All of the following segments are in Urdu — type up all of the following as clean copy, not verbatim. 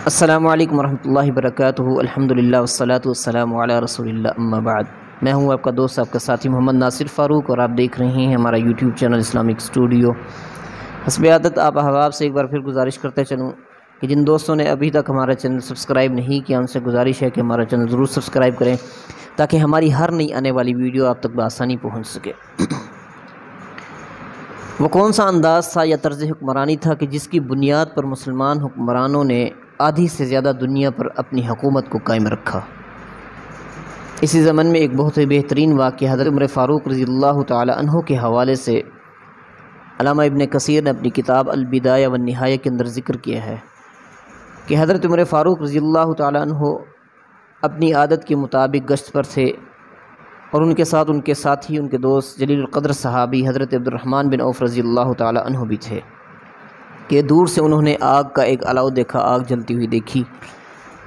السلام علیکم ورحمۃ اللہ وبرکاتہ۔ الحمدللہ والصلاۃ والسلام علی رسول اللہ، اما بعد۔ میں ہوں آپ کا دوست، آپ کا ساتھی محمد ناصر فاروق، اور آپ دیکھ رہے ہیں ہمارا یوٹیوب چینل اسلامک اسٹوڈیو۔ حسب عادت آپ احباب سے ایک بار پھر گزارش کرتے چلوں کہ جن دوستوں نے ابھی تک ہمارا چینل سبسکرائب نہیں کیا، ان سے گزارش ہے کہ ہمارا چینل ضرور سبسکرائب کریں تاکہ ہماری ہر نئی آنے والی ویڈیو آپ تک بآسانی پہنچ سکے۔ وہ کون سا انداز تھا یا طرز حکمرانی تھا کہ جس کی بنیاد پر مسلمان حکمرانوں نے آدھی سے زیادہ دنیا پر اپنی حکومت کو قائم رکھا؟ اسی زمن میں ایک بہت ہی بہترین واقعہ حضرت عمر فاروق رضی اللہ تعالی عنہ کے حوالے سے علامہ ابن کثیر نے اپنی کتاب البدایہ والنہایہ کے اندر ذکر کیا ہے کہ حضرت عمر فاروق رضی اللہ تعالی عنہ اپنی عادت کے مطابق گشت پر تھے، اور ان کے ساتھ ان کے ساتھی، ان کے دوست جلیل القدر صحابی حضرت عبد الرحمن بن عوف رضی اللہ تعالی عنہ بھی تھے کہ دور سے انہوں نے آگ کا ایک الاؤ دیکھا، آگ جلتی ہوئی دیکھی۔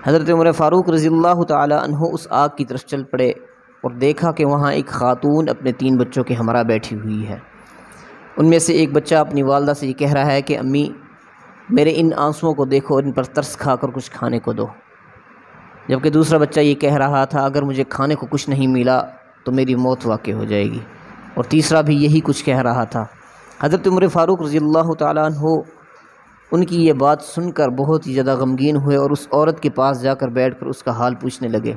حضرت عمر فاروق رضی اللہ تعالی عنہ اس آگ کی طرف چل پڑے اور دیکھا کہ وہاں ایک خاتون اپنے 3 بچوں کے ہمراہ بیٹھی ہوئی ہے۔ ان میں سے ایک بچہ اپنی والدہ سے یہ کہہ رہا ہے کہ امی، میرے ان آنسوؤں کو دیکھو، ان پر ترس کھا کر کچھ کھانے کو دو، جبکہ دوسرا بچہ یہ کہہ رہا تھا اگر مجھے کھانے کو کچھ نہیں ملا تو میری موت واقع ہو جائے گی، اور تیسرا بھی یہی کچھ کہہ رہا تھا۔ حضرت عمر فاروق رضی اللہ تعالی عنہ ان کی یہ بات سن کر بہت ہی زیادہ غمگین ہوئے، اور اس عورت کے پاس جا کر بیٹھ کر اس کا حال پوچھنے لگے،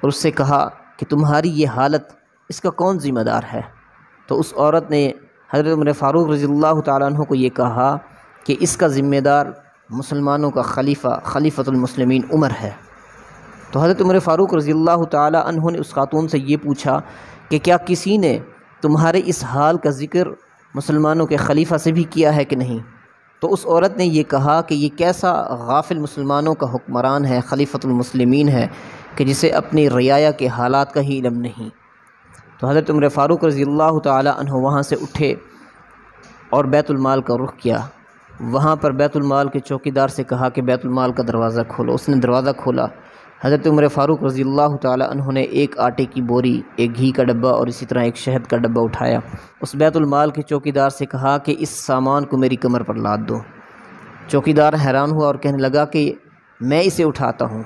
اور اس سے کہا کہ تمہاری یہ حالت، اس کا کون ذمہ دار ہے؟ تو اس عورت نے حضرت عمر فاروق رضی اللہ تعالیٰ عنہ کو یہ کہا کہ اس کا ذمہ دار مسلمانوں کا خلیفۃ المسلمین عمر ہے۔ تو حضرت عمر فاروق رضی اللہ تعالیٰ عنہ نے اس خاتون سے یہ پوچھا کہ کیا کسی نے تمہارے اس حال کا ذکر مسلمانوں کے خلیفہ سے بھی کیا ہے کہ نہیں؟ تو اس عورت نے یہ کہا کہ یہ کیسا غافل مسلمانوں کا حکمران ہے، خلیفۃ المسلمین ہے، کہ جسے اپنی رعایا کے حالات کا ہی علم نہیں۔ تو حضرت عمر فاروق رضی اللہ تعالی عنہ وہاں سے اٹھے اور بیت المال کا رخ کیا۔ وہاں پر بیت المال کے چوکیدار سے کہا کہ بیت المال کا دروازہ کھولو۔ اس نے دروازہ کھولا۔ حضرت عمر فاروق رضی اللہ تعالی عنہ نے ایک آٹے کی بوری، ایک گھی کا ڈبہ اور اسی طرح ایک شہد کا ڈبہ اٹھایا۔ اس بیت المال کے چوکیدار سے کہا کہ اس سامان کو میری کمر پر لاد دو۔ چوکیدار حیران ہوا اور کہنے لگا کہ میں اسے اٹھاتا ہوں۔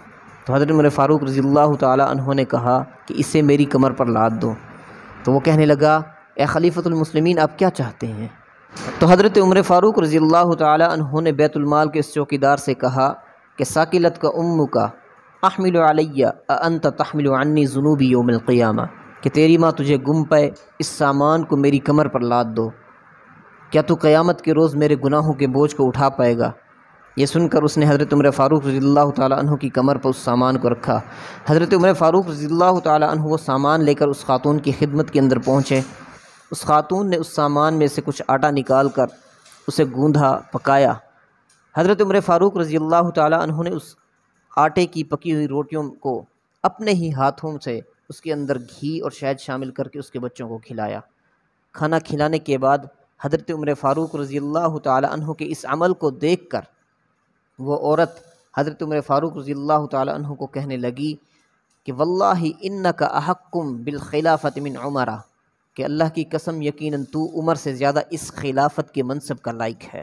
تو حضرت عمر فاروق رضی اللہ تعالی عنہ نے کہا کہ اسے میری کمر پر لاد دو۔ تو وہ کہنے لگا اے خلیفۃ المسلمین، آپ کیا چاہتے ہیں؟ تو حضرت عمر فاروق رضی اللہ تعالی عنہ نے بیت المال کے اس چوکیدار سے کہا کہ ساکلت کا امک احمل علی انت تحمل عنی ذنوبی یوم القیامہ، کہ تیری ماں تجھے گم پائے، اس سامان کو میری کمر پر لاد دو، کیا تو قیامت کے روز میرے گناہوں کے بوجھ کو اٹھا پائے گا؟ یہ سن کر اس نے حضرت عمر فاروق رضی اللہ تعالی عنہ کی کمر پر اس سامان کو رکھا۔ حضرت عمر فاروق رضی اللہ تعالی عنہ وہ سامان لے کر اس خاتون کی خدمت کے اندر پہنچے۔ اس خاتون نے اس سامان میں سے کچھ آٹا نکال کر اسے گوندھا، پکایا۔ حضرت عمر فاروق رضی اللہ تعالی عنہ نے اس آٹے کی پکی ہوئی روٹیوں کو اپنے ہی ہاتھوں سے اس کے اندر گھی اور شہد شامل کر کے اس کے بچوں کو کھلایا۔ کھانا کھلانے کے بعد حضرت عمر فاروق رضی اللہ تعالی عنہ کے اس عمل کو دیکھ کر وہ عورت حضرت عمر فاروق رضی اللہ تعالی عنہ کو کہنے لگی کہ واللہ انک احقم بالخلافۃ من عمر، کہ اللہ کی قسم یقیناً تو عمر سے زیادہ اس خلافت کے منصب کا لائق ہے۔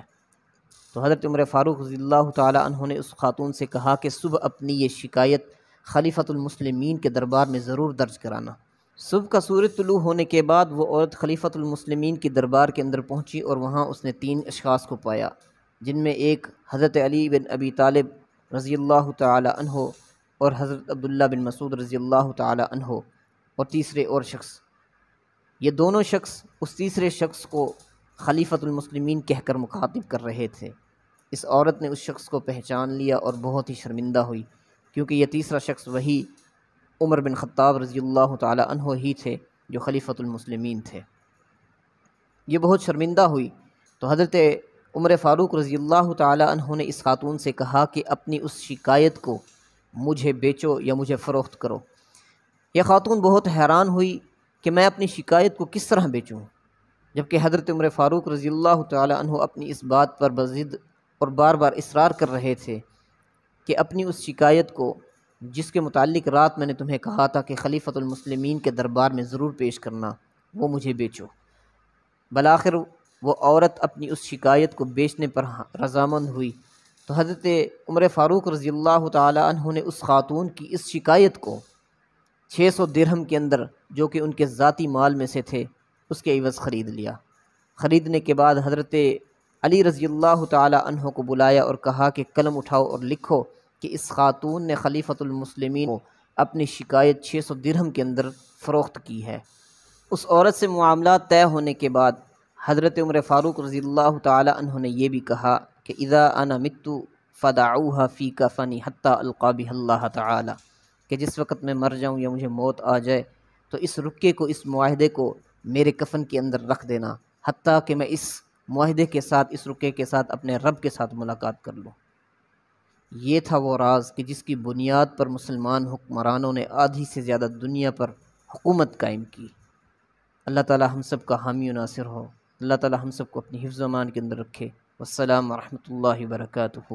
تو حضرت عمر فاروق رضی اللہ تعالی عنہ نے اس خاتون سے کہا کہ صبح اپنی یہ شکایت خلیفۃ المسلمین کے دربار میں ضرور درج کرانا۔ صبح کا سورج طلوع ہونے کے بعد وہ عورت خلیفۃ المسلمین کے دربار کے اندر پہنچی، اور وہاں اس نے 3 اشخاص کو پایا، جن میں ایک حضرت علی بن ابی طالب رضی اللہ تعالی عنہ اور حضرت عبداللہ بن مسعود رضی اللہ تعالی عنہ، اور تیسرے اور شخص۔ یہ دونوں شخص اس تیسرے شخص کو خلیفۃ المسلمین کہہ کر مخاطب کر رہے تھے۔ اس عورت نے اس شخص کو پہچان لیا اور بہت ہی شرمندہ ہوئی، کیونکہ یہ تیسرا شخص وہی عمر بن خطاب رضی اللہ تعالی عنہ ہی تھے جو خلیفۃ المسلمین تھے۔ یہ بہت شرمندہ ہوئی۔ تو حضرت عمر فاروق رضی اللہ تعالی عنہ نے اس خاتون سے کہا کہ اپنی اس شکایت کو مجھے بیچو یا مجھے فروخت کرو۔ یہ خاتون بہت حیران ہوئی کہ میں اپنی شکایت کو کس طرح بیچوں، جبکہ حضرت عمر فاروق رضی اللہ تعالی عنہ اپنی اس بات پر بضد اور بار بار اصرار کر رہے تھے کہ اپنی اس شکایت کو، جس کے متعلق رات میں نے تمہیں کہا تھا کہ خلیفۃ المسلمین کے دربار میں ضرور پیش کرنا، وہ مجھے بیچو۔ بالآخر وہ عورت اپنی اس شکایت کو بیچنے پر رضامند ہوئی۔ تو حضرت عمر فاروق رضی اللہ تعالی عنہ نے اس خاتون کی اس شکایت کو 600 درہم کے اندر، جو کہ ان کے ذاتی مال میں سے تھے، اس کے عوض خرید لیا۔ خریدنے کے بعد حضرت علی رضی اللہ تعالی عنہ کو بلایا اور کہا کہ قلم اٹھاؤ اور لکھو کہ اس خاتون نے خلیفۃ المسلمین کو اپنی شکایت 600 درہم کے اندر فروخت کی ہے۔ اس عورت سے معاملات طے ہونے کے بعد حضرت عمر فاروق رضی اللہ تعالی عنہ نے یہ بھی کہا کہ اذا انا مت فدعوها فی کفنی حتی القا بها اللہ تعالی، کہ جس وقت میں مر جاؤں یا مجھے موت آ جائے تو اس رکے کو، اس معاہدے کو میرے کفن کے اندر رکھ دینا، حتیٰ کہ میں اس معاہدے کے ساتھ، اس رکے کے ساتھ اپنے رب کے ساتھ ملاقات کر لوں۔ یہ تھا وہ راز کہ جس کی بنیاد پر مسلمان حکمرانوں نے آدھی سے زیادہ دنیا پر حکومت قائم کی۔ اللہ تعالی ہم سب کا حامی و ناصر ہو، اللہ تعالی ہم سب کو اپنی حفظ و امان کے اندر رکھے۔ والسلام ورحمۃ اللہ وبرکاتہ۔